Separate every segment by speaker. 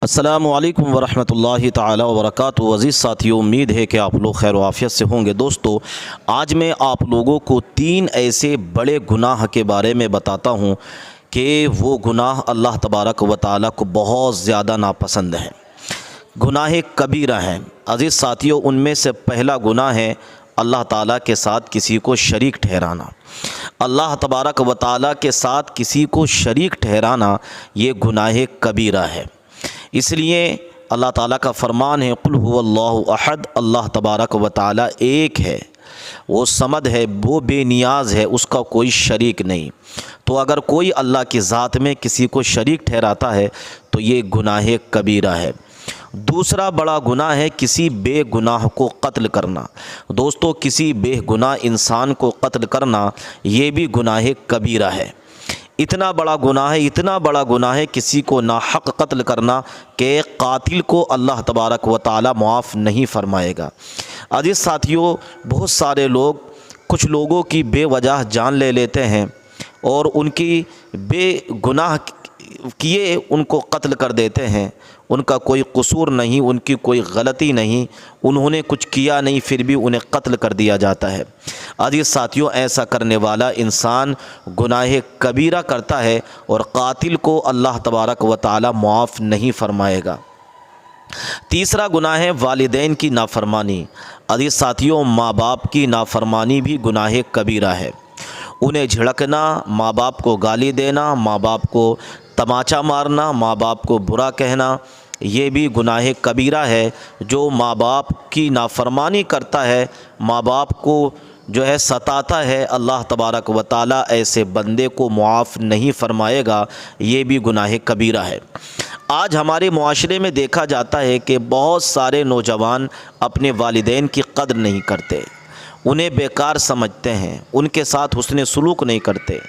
Speaker 1: अस्सलामुअलैकुम वरहमतुल्लाहि ताला वबरकातुहू। अज़ीज़ साथियों, उम्मीद है कि आप लोग खैर आफ़ियत से होंगे। दोस्तों, आज मैं आप लोगों को 3 ऐसे बड़े गुनाह के बारे में बताता हूँ कि वो गुनाह अल्लाह तबारक व तआला को बहुत ज़्यादा नापसंद हैं, गुनाह कबीरा हैं। अज़ीज़ साथियों, उनमें से पहला गुनाह है अल्लाह ताला के साथ किसी को शरीक ठहराना। अल्लाह तबारक व तआला के साथ किसी को शरीक ठहराना ये गुनाह कबीरा है। इसलिए अल्लाह ताला का फरमान है, कुल हुवल्लाहु अहद, अल्लाह तबारक व तआला एक है, वो समद है, वो बेनियाज है, उसका कोई शरीक नहीं। तो अगर कोई अल्लाह की ज़ात में किसी को शरीक ठहराता है तो ये गुनाह कबीरा है। दूसरा बड़ा गुनाह है किसी बेगुनाह को कत्ल करना। दोस्तों, किसी बेगुनाह इंसान को कत्ल करना ये भी गुनाह कबीरा है। इतना बड़ा गुनाह है, इतना बड़ा गुनाह है किसी को नाहक कत्ल करना कि कातिल को अल्लाह तबारक व तआला मुआफ़ नहीं फरमाएगा। अजीज़ साथियों, बहुत सारे लोग कुछ लोगों की बेवजह जान ले लेते हैं और उनकी बेगुनाह किए उनको कत्ल कर देते हैं। उनका कोई कसूर नहीं, उनकी कोई गलती नहीं, उन्होंने कुछ किया नहीं, फिर भी उन्हें कत्ल कर दिया जाता है। अजीज़ साथियों, ऐसा करने वाला इंसान गुनाह कबीरा करता है और कातिल को अल्लाह तबारक व तआला मुआफ़ नहीं फरमाएगा। तीसरा गुनाह है वालिदैन की नाफरमानी। अजीज़ साथियों, माँ बाप की नाफरमानी भी गुनाह कबीरा है। उन्हें झिड़कना, माँ बाप को गाली देना, माँ बाप को तमाचा मारना, माँ बाप को बुरा कहना, ये भी गुनाह कबीरा है। जो माँ बाप की नाफरमानी करता है, माँ बाप को जो है सताता है, अल्लाह तबारक व तआला ऐसे बंदे को मुआफ़ नहीं फरमाएगा, ये भी गुनाह कबीरा है। आज हमारे मुआशरे में देखा जाता है कि बहुत सारे नौजवान अपने वालिदैन की कद्र नहीं करते, उन्हें बेकार समझते हैं, उनके साथ हुस्न सलूक नहीं करते,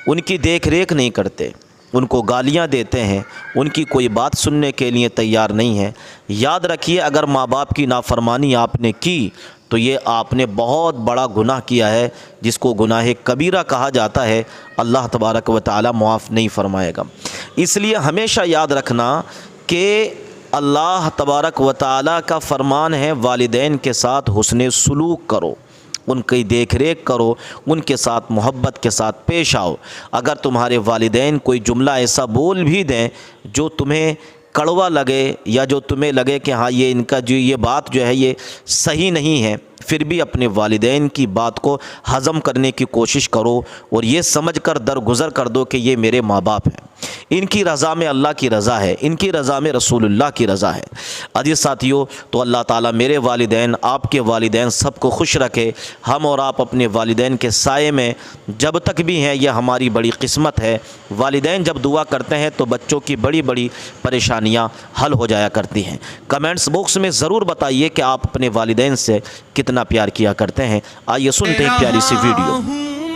Speaker 1: उनकी देख रेख नहीं करते, उनको गालियां देते हैं, उनकी कोई बात सुनने के लिए तैयार नहीं है। याद रखिए, अगर माँ बाप की नाफरमानी आपने की तो ये आपने बहुत बड़ा गुनाह किया है, जिसको गुनाह कबीरा कहा जाता है। अल्लाह तबारक व तआला मुआफ़ नहीं फरमाएगा। इसलिए हमेशा याद रखना कि अल्लाह तबारक व तआला का फरमान है, वालिदैन के साथ हुस्न सलूक करो, उनकी देख रेख करो, उनके साथ मोहब्बत के साथ पेश आओ। अगर तुम्हारे वालिदैन कोई जुमला ऐसा बोल भी दें जो तुम्हें कड़वा लगे या जो तुम्हें लगे कि हाँ ये इनका जो ये बात जो है ये सही नहीं है, फिर भी अपने वालिदैन की बात को हज़म करने की कोशिश करो और ये समझकर दरगुज़र कर दो कि ये मेरे माँ बाप हैं, इनकी रज़ा में अल्लाह की रज़ा है, इनकी रज़ा में रसूलुल्लाह की रज़ा है। अजीज़ साथियों, तो अल्लाह ताला मेरे वालिदैन, आपके वालिदैन सबको खुश रखे। हम और आप अपने वालिदैन के साए में जब तक भी हैं, यह हमारी बड़ी किस्मत है। वालिदैन जब दुआ करते हैं तो बच्चों की बड़ी बड़ी परेशानियाँ हल हो जाया करती हैं। कमेंट्स बॉक्स में ज़रूर बताइए कि आप अपने वालिदैन से कितना प्यार किया करते हैं। आइए सुनते हैं प्यारी सी वीडियो।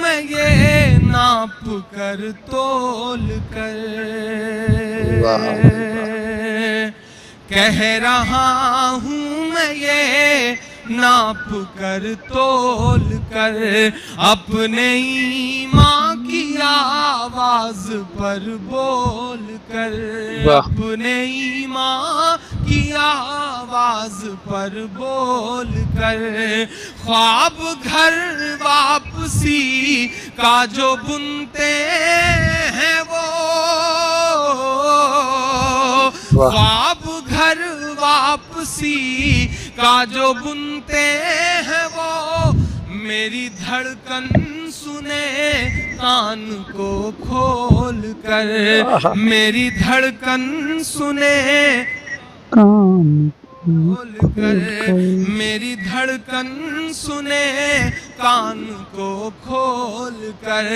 Speaker 2: मैं ये नाप कर तोल कर कह रहा हूँ, मैं ये नाप कर तोल कर अपने ईमान की आवाज पर बोल कर, अपने ईमान की आवाज पर बोल कर, ख्वाब घर वापसी का जो बुनते हैं वो, ख्वाब घर वापसी का जो बुनते हैं वो, मेरी धड़कन सुने कान को खोल कर, मेरी धड़कन सुने कान खोल कर, मेरी धड़कन सुने कान को खोल कर।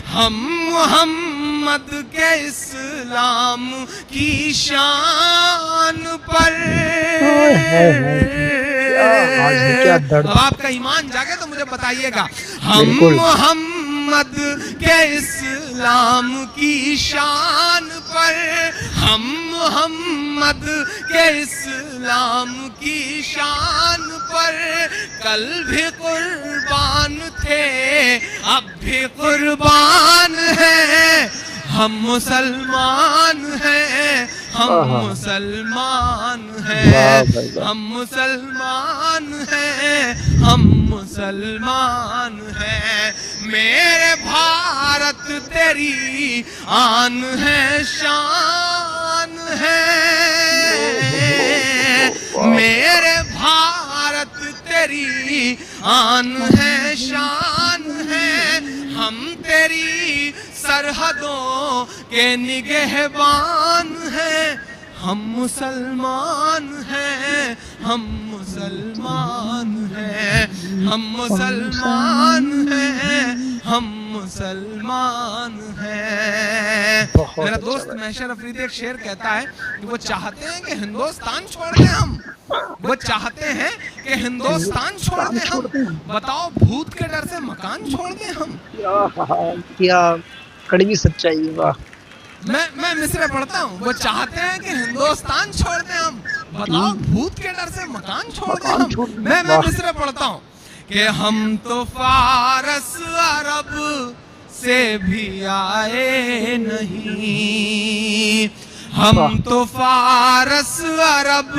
Speaker 2: हम मोहम्मद के इस्लाम की शान पर, अब आपका ईमान जागे तो मुझे बताइएगा। हम मोहम्मद के इस्लाम की शान पर, हम मोहम्मद के इस्लाम की शान पर कल भी कुर्बान थे, अब भी कुर्बान है। हम मुसलमान हैं, हम मुसलमान हैं, हम मुसलमान हैं, हम मुसलमान हैं। मेरे भारत तेरी आन है, शान है। मेरे भारत तेरी आन है, शान है। हम तेरी सरहदों के निगहबान हैं। हम मुसलमान हैं, हम मुसलमान हैं, हम मुसलमान हैं, हम मुसलमान हैं। मेरा दोस्त महशर अफरीदी एक शेर कहता है कि वो चाहते हैं कि हिंदुस्तान छोड़ दें हम, वो चाहते हैं कि हिंदुस्तान छोड़ दें हम। बताओ भूत के डर से मकान छोड़ दें हम।
Speaker 3: क्या कड़वी सच्चाई। वाह।
Speaker 2: मैं मिसरे पढ़ता हूँ। वो चाहते हैं कि हिंदुस्तान छोड़ दें हम, बताओ भूत के डर से मकान छोड़ दें हम। मैं मिसरे पढ़ता हूँ कि हम तो फारस अरब से भी आए नहीं, हम तो फारस अरब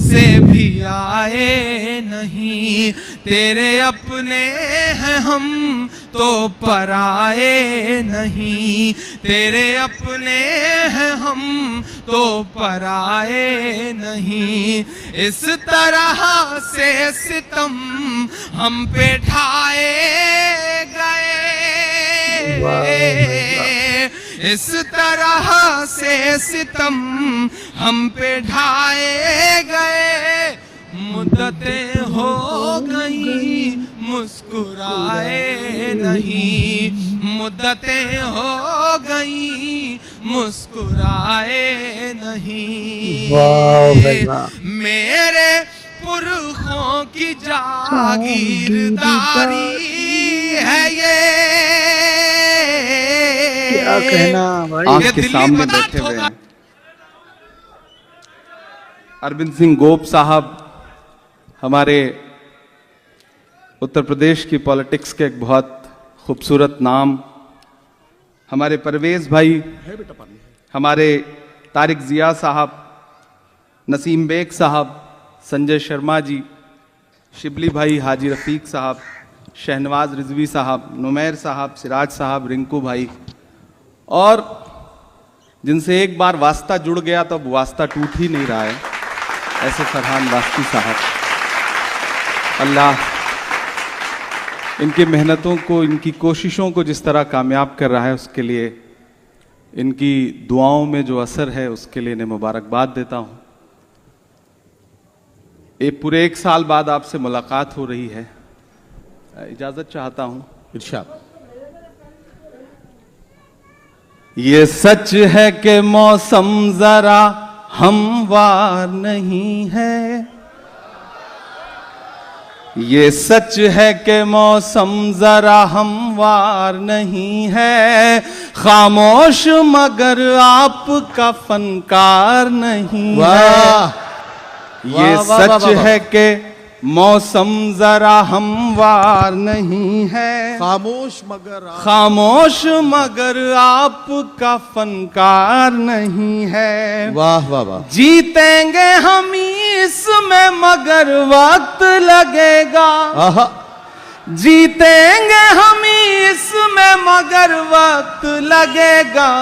Speaker 2: से भी आए नहीं। तेरे अपने हैं हम तो पराए नहीं, तेरे अपने हैं हम तो पराए नहीं। इस तरह से सितम हम पे ढाए गए, इस तरह से सितम हम पे ढाए गए। मुद्दतें हो गई मुस्कुराए नहीं, मुद्दतें हो गई मुस्कुराए नहीं। मेरे पुरखों की जागीरदारी है ये।
Speaker 3: क्या कहना भाई।
Speaker 4: आंख के सामने बैठे हुए हैं अरविंद सिंह गोप साहब, हमारे उत्तर प्रदेश की पॉलिटिक्स के एक बहुत खूबसूरत नाम। हमारे परवेज भाई, हमारे तारिक जिया साहब, नसीम बेग साहब, संजय शर्मा जी, शिबली भाई, हाजी रफ़ीक साहब, शहनवाज रिजवी साहब, नुमैर साहब, सिराज साहब, रिंकू भाई, और जिनसे एक बार वास्ता जुड़ गया तो अब वास्ता टूट ही नहीं रहा है, ऐसे फरहान वास्ती साहब। अल्लाह इनकी मेहनतों को, इनकी कोशिशों को जिस तरह कामयाब कर रहा है, उसके लिए, इनकी दुआओं में जो असर है उसके लिए इन्हें मुबारकबाद देता हूँ। एक पूरे 1 साल बाद आपसे मुलाकात हो रही है, इजाज़त चाहता हूँ। इरशाद। ये सच है कि मौसम जरा हमवार नहीं है, ये सच है कि मौसम जरा हमवार नहीं है, खामोश मगर आपका फनकार नहीं है। ये सच है कि मौसम जरा हमवार नहीं है, खामोश मगर आपका फनकार नहीं है।
Speaker 5: वाह वाह वाह।
Speaker 4: जीतेंगे हम इसमें मगर वक्त लगेगा, जीतेंगे हम इसमें मगर वक्त लगेगा।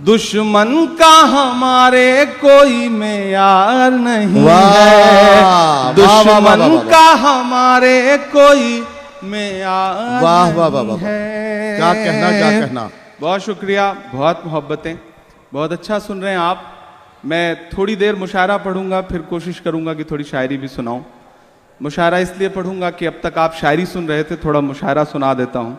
Speaker 4: दुश्मन का हमारे कोई मेयार नहीं है, दुश्मन का हमारे कोई मेयार
Speaker 5: वाह वाह वाह वाह।
Speaker 4: है।
Speaker 5: क्या कहना, क्या कहना।
Speaker 4: बहुत शुक्रिया, बहुत मोहब्बतें, बहुत अच्छा सुन रहे हैं आप। मैं थोड़ी देर मुशायरा पढ़ूंगा, फिर कोशिश करूंगा कि थोड़ी शायरी भी सुनाऊं। मुशायरा इसलिए पढ़ूंगा कि अब तक आप शायरी सुन रहे थे, थोड़ा मुशायरा सुना देता हूं।